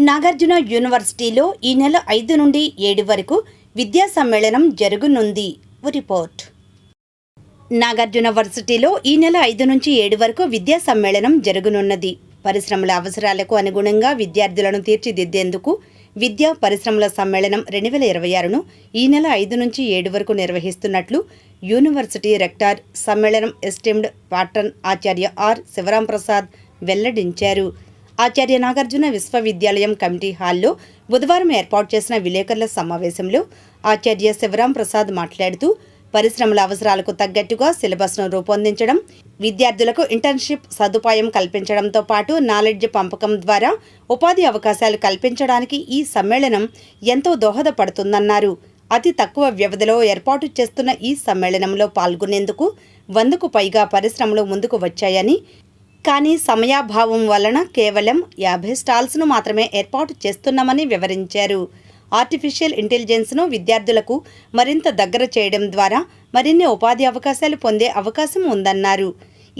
నాగార్జున యూనివర్సిటీలో ఈ నెల 5 నుండి 7 వరకు విద్యా సమ్మేళనం జరగనుంది. రిపోర్ట్. నాగార్జున యూనివర్సిటీలో ఈ నెల 5 నుంచి 7 వరకు విద్యా సమ్మేళనం జరగనున్నది. పరిశ్రమల అవసరాలకు అనుగుణంగా విద్యార్థులను తీర్చిదిద్దేందుకు విద్యా పరిశ్రమల సమ్మేళనం 2026ను ఈ నెల 5 నుంచి 7 వరకు నిర్వహిస్తున్నట్లు యూనివర్సిటీ రెక్టార్ సమ్మేళనం esteemed patron Acharya R. Sivaram Prasad వెల్లడించారు. ఆచార్య నాగార్జున విశ్వవిద్యాలయం కమిటీ హాల్లో బుధవారం ఏర్పాటు చేసిన విలేకరుల సమావేశంలో ఆచార్య శివరాం ప్రసాద్ మాట్లాడుతూ పరిశ్రమల అవసరాలకు తగ్గట్టుగా సిలబస్ను రూపొందించడం, విద్యార్థులకు ఇంటర్న్షిప్ సదుపాయం కల్పించడంతో పాటు నాలెడ్జ్ పంపకం ద్వారా ఉపాధి అవకాశాలు కల్పించడానికి ఈ సమ్మేళనం ఎంతో దోహదపడుతుందన్నారు. అతి తక్కువ వ్యవధిలో ఏర్పాటు చేస్తున్న ఈ సమ్మేళనంలో పాల్గొనేందుకు 100కు పైగా పరిశ్రమలు ముందుకు వచ్చాయని, కానీ సమయాభావం వలన కేవలం 50 స్టాల్స్ను మాత్రమే ఏర్పాటు చేస్తున్నామని వివరించారు. ఆర్టిఫిషియల్ ఇంటెలిజెన్స్ను విద్యార్థులకు మరింత దగ్గర చేయడం ద్వారా మరిన్ని ఉపాధి అవకాశాలు పొందే అవకాశం ఉందన్నారు.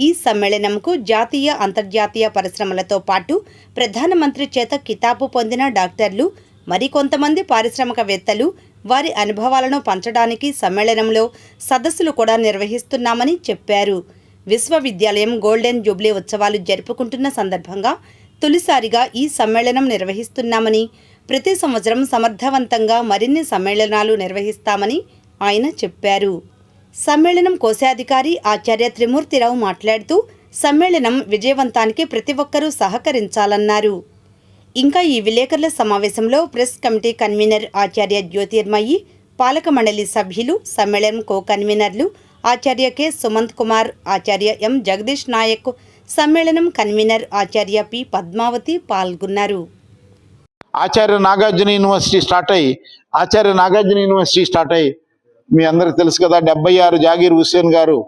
ఈ సమ్మేళనంకు జాతీయ, అంతర్జాతీయ పరిశ్రమలతో పాటు ప్రధానమంత్రి చేత కితాబు పొందిన డాక్టర్లు, మరికొంతమంది పారిశ్రామికవేత్తలు వారి అనుభవాలను పంచడానికి సమ్మేళనంలో సదస్సులు కూడా నిర్వహిస్తున్నామని చెప్పారు. విశ్వవిద్యాలయం గోల్డెన్ జూబ్లీ ఉత్సవాలు జరుపుకుంటున్న సందర్భంగా తొలిసారిగా ఈ సమ్మేళనం నిర్వహిస్తున్నామని, ప్రతి సంవత్సరం సమర్థవంతంగా మరిన్ని సమ్మేళనాలు నిర్వహిస్తామని ఆయన చెప్పారు. సమ్మేళనం కోశాధికారి ఆచార్య త్రిమూర్తిరావు మాట్లాడుతూ సమ్మేళనం విజయవంతానికి ప్రతి ఒక్కరూ సహకరించాలన్నారు. ఇంకా ఈ విలేకరుల సమావేశంలో ప్రెస్ కమిటీ కన్వీనర్ ఆచార్య జ్యోతిర్మయి, పాలక మండలి సభ్యులు, సమ్మేళనం కో కన్వీనర్లు ఆచార్య కె. సుమంత్ కుమార్, ఆచార్య ఎం. జగదీష్ నాయక్, సమ్మేళనం కన్వీనర్ ఆచార్య పి. పద్మావతి పాల్గొన్నారు. ఆచార్య నాగార్జున యూనివర్సిటీ స్టార్ట్ అయ్యి మీ అందరికి తెలుసు కదా, 76 జాగీర్ హుస్సేన్ గారు,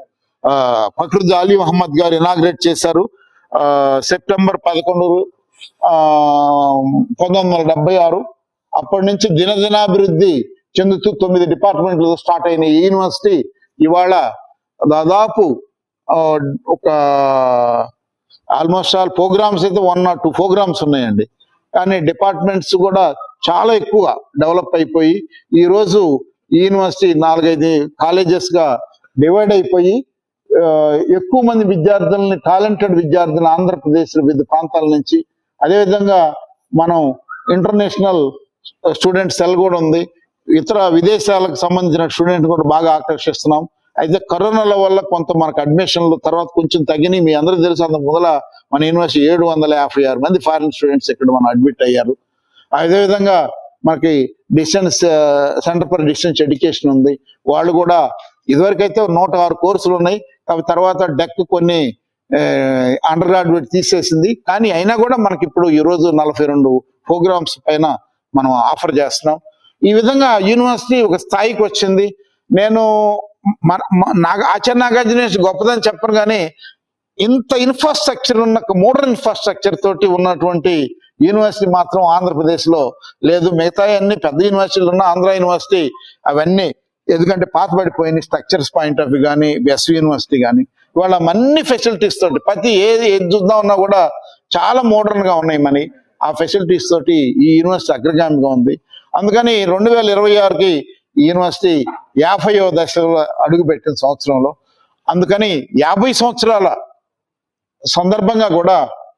ఫక్రుద్దీన్ అలీ మహమ్మద్ గారు ఇనాగ్రేట్ చేశారు. సెప్టెంబర్ 11, 1976. అప్పటి నుంచి దినదినాభివృద్ధి చెందుతూ 9 డిపార్ట్మెంట్లు స్టార్ట్ అయిన ఈ యూనివర్సిటీ ఇవాళ దాదాపు ఒక ఆల్మోస్ట్ ఆల్ ప్రోగ్రామ్స్ అయితే 1 or 2 ప్రోగ్రామ్స్ ఉన్నాయండి. కానీ డిపార్ట్మెంట్స్ కూడా చాలా ఎక్కువ డెవలప్ అయిపోయి ఈరోజు ఈ యూనివర్సిటీ 4-5 కాలేజెస్గా డివైడ్ అయిపోయి ఎక్కువ మంది విద్యార్థులని, టాలెంటెడ్ విద్యార్థులు ఆంధ్రప్రదేశ్ వివిధ ప్రాంతాల నుంచి, అదేవిధంగా మనం ఇంటర్నేషనల్ స్టూడెంట్స్ సెల్ కూడా ఉంది. ఇతర విదేశాలకు సంబంధించిన స్టూడెంట్ కూడా బాగా ఆకర్షిస్తున్నాం. అయితే కరోనాల వల్ల కొంత మనకు అడ్మిషన్లు తర్వాత కొంచెం తగ్గినాయి. మీ అందరికీ తెలుసు, అంత మొదల మన యూనివర్సిటీ 756 మంది ఫారిన్ స్టూడెంట్స్ ఇక్కడ మనం అడ్మిట్ అయ్యారు. అదేవిధంగా మనకి సెంటర్ ఫర్ డిస్టెన్స్ ఎడ్యుకేషన్ ఉంది. వాళ్ళు కూడా ఇదివరకైతే 106 కోర్సులు ఉన్నాయి. తర్వాత డెక్ కొన్ని అండర్ గ్రాడ్యుయేట్ తీసేసింది. కానీ అయినా కూడా మనకి ఇప్పుడు ఈరోజు 42 ప్రోగ్రామ్స్ పైన మనం ఆఫర్ చేస్తున్నాం. ఈ విధంగా యూనివర్సిటీ ఒక స్థాయికి వచ్చింది. నేను ఆచార్య నాగార్జున గొప్పదని చెప్పను, కానీ ఇంత ఇన్ఫ్రాస్ట్రక్చర్ ఉన్న, మోడర్న్ ఇన్ఫ్రాస్ట్రక్చర్ తోటి ఉన్నటువంటి యూనివర్సిటీ మాత్రం ఆంధ్రప్రదేశ్లో లేదు. మిగతా అన్ని పెద్ద యూనివర్సిటీలు ఉన్న ఆంధ్ర యూనివర్సిటీ అవన్నీ ఎందుకంటే పాతబడిపోయిన స్ట్రక్చర్స్ పాయింట్ ఆఫ్ వ్యూ కానీ, ఎస్వి యూనివర్సిటీ కానీ ఇవాళ అన్ని ఫెసిలిటీస్ తోటి ప్రతి ఏది చూద్దాం ఉన్నా కూడా చాలా మోడర్న్ గా ఉన్నాయి. మరి ఆ ఫెసిలిటీస్ తోటి ఈ యూనివర్సిటీ అగ్రగామిగా ఉంది. అందుకని 2026కి ఈ యూనివర్సిటీ 50వ దశలో అడుగుపెట్టిన సంవత్సరంలో, అందుకని 50 సంవత్సరాల సందర్భంగా కూడా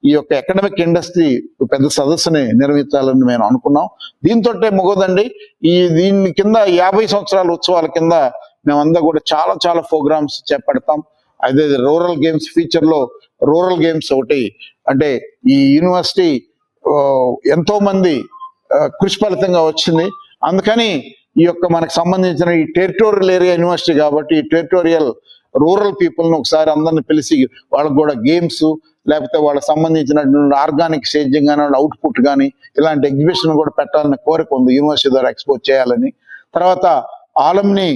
ఈ యొక్క అకాడమిక్ ఇండస్ట్రీ పెద్ద సదస్సుని నిర్వహించాలని మేము అనుకున్నాం. దీంతో ముగదండి, దీని కింద 50 సంవత్సరాల ఉత్సవాల కింద మేమంతా కూడా చాలా చాలా ప్రోగ్రామ్స్ చేపడతాం. అదే రూరల్ గేమ్స్, ఫ్యూచర్లో రూరల్ గేమ్స్ ఒకటి, అంటే ఈ యూనివర్సిటీ ఎంతో మంది కృషి ఫలితంగా వచ్చింది. అందుకని ఈ యొక్క మనకు సంబంధించిన ఈ టెరిటోరియల్ ఏరియా యూనివర్సిటీ కాబట్టి ఈ టెరిటోరియల్ రూరల్ పీపుల్ని ఒకసారి అందరిని పిలిచి వాళ్ళకు కూడా గేమ్స్, లేకపోతే వాళ్ళకి సంబంధించినటువంటి ఆర్గానిక్ సేద్యం కానీ, అవుట్పుట్ కానీ ఇలాంటి ఎగ్జిబిషన్ కూడా పెట్టాలని కోరిక ఉంది. యూనివర్సిటీ ద్వారా ఎక్స్పోజ్ చేయాలని, తర్వాత ఆలమ్ని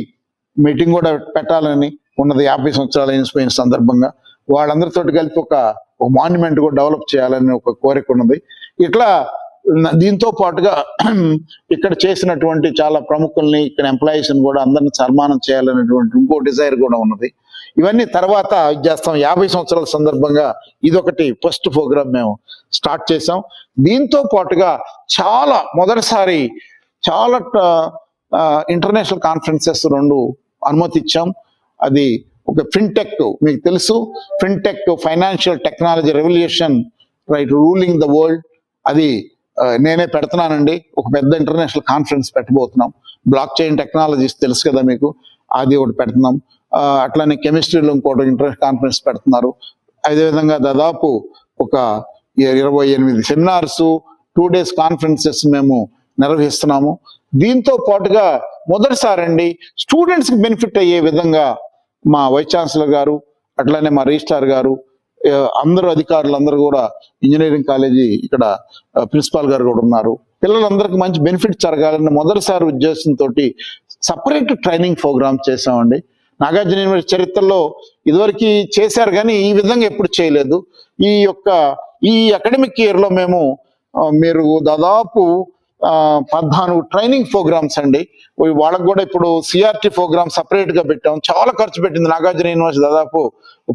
మీటింగ్ కూడా పెట్టాలని ఉన్నది. 50 సంవత్సరాలు అయిన సందర్భంగా వాళ్ళందరితో కలిపి ఒక మాన్యుమెంట్ కూడా డెవలప్ చేయాలని ఒక కోరిక ఉన్నది. ఇట్లా దీంతో పాటుగా ఇక్కడ చేసినటువంటి చాలా ప్రముఖుల్ని, ఇక్కడ ఎంప్లాయీస్ని కూడా అందరిని సన్మానం చేయాలనేటువంటి ఇంకో డిజైర్ కూడా ఉన్నది. ఇవన్నీ తర్వాత చేస్తాం. 50 సంవత్సరాల సందర్భంగా ఇదొకటి ఫస్ట్ ప్రోగ్రామ్ మేము స్టార్ట్ చేసాం. దీంతో పాటుగా మొదటిసారి చాలా ఇంటర్నేషనల్ కాన్ఫరెన్సెస్ 2 అనుమతి ఇచ్చాం. అది ఒక ఫిన్టెక్, మీకు తెలుసు fintech, financial technology revolution right ruling the world. అది నేనే పెడుతున్నానండి. ఒక పెద్ద ఇంటర్నేషనల్ కాన్ఫరెన్స్ పెట్టబోతున్నాం. బ్లాక్ చైన్ టెక్నాలజీస్ తెలుసు కదా మీకు, అది ఒకటి పెడుతున్నాం. అట్లానే కెమిస్ట్రీలో ఇంకోటి ఇంటర్నేషనల్ కాన్ఫరెన్స్ పెడుతున్నారు. అదేవిధంగా దాదాపు ఒక 28 సెమినార్స్, 2 days కాన్ఫరెన్సెస్ మేము నిర్వహిస్తున్నాము. దీంతో పాటుగా మొదటిసారి అండి స్టూడెంట్స్కి బెనిఫిట్ అయ్యే విధంగా మా వైస్ ఛాన్సలర్ గారు, అట్లానే మా రిజిస్ట్రార్ గారు, అందరూ అధికారులు అందరూ కూడా, ఇంజనీరింగ్ కాలేజీ ఇక్కడ ప్రిన్సిపాల్ గారు కూడా ఉన్నారు. పిల్లలందరికీ మంచి బెనిఫిట్ జరగాలని మొదటిసారి ఉద్దేశంతో సపరేట్ ట్రైనింగ్ ప్రోగ్రామ్ చేసామండి. నాగార్జున యూనివర్సిటీ చరిత్రలో ఇదివరకు చేశారు కానీ ఈ విధంగా ఎప్పుడు చేయలేదు. ఈ అకాడమిక్ ఇయర్లో మేము మీరు దాదాపు 14 ట్రైనింగ్ ప్రోగ్రామ్స్ అండి. వాళ్ళకు కూడా ఇప్పుడు సిఆర్టీ ప్రోగ్రామ్ సపరేట్ గా పెట్టాం. చాలా ఖర్చు పెట్టింది నాగార్జున యూనివర్సిటీ, దాదాపు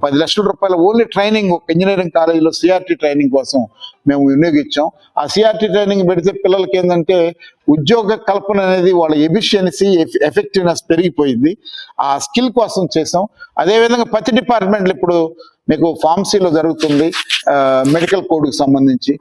10 లక్షల రూపాయలు ఓన్లీ ట్రైనింగ్, ఒక ఇంజనీరింగ్ కాలేజీలో సిఆర్టీ ట్రైనింగ్ కోసం మేము వినియోగించాం. ఆ సిఆర్టీ ట్రైనింగ్ పెడితే పిల్లలకి ఏంటంటే ఉద్యోగ కల్పన అనేది, వాళ్ళ ఎఫిషియన్సీ, ఎఫెక్టివ్నెస్ పెరిగిపోయింది. ఆ స్కిల్ కోసం చేసాం. అదేవిధంగా ప్రతి డిపార్ట్మెంట్లు ఇప్పుడు మీకు ఫార్మసీలో జరుగుతుంది, మెడికల్ కోడ్కి సంబంధించి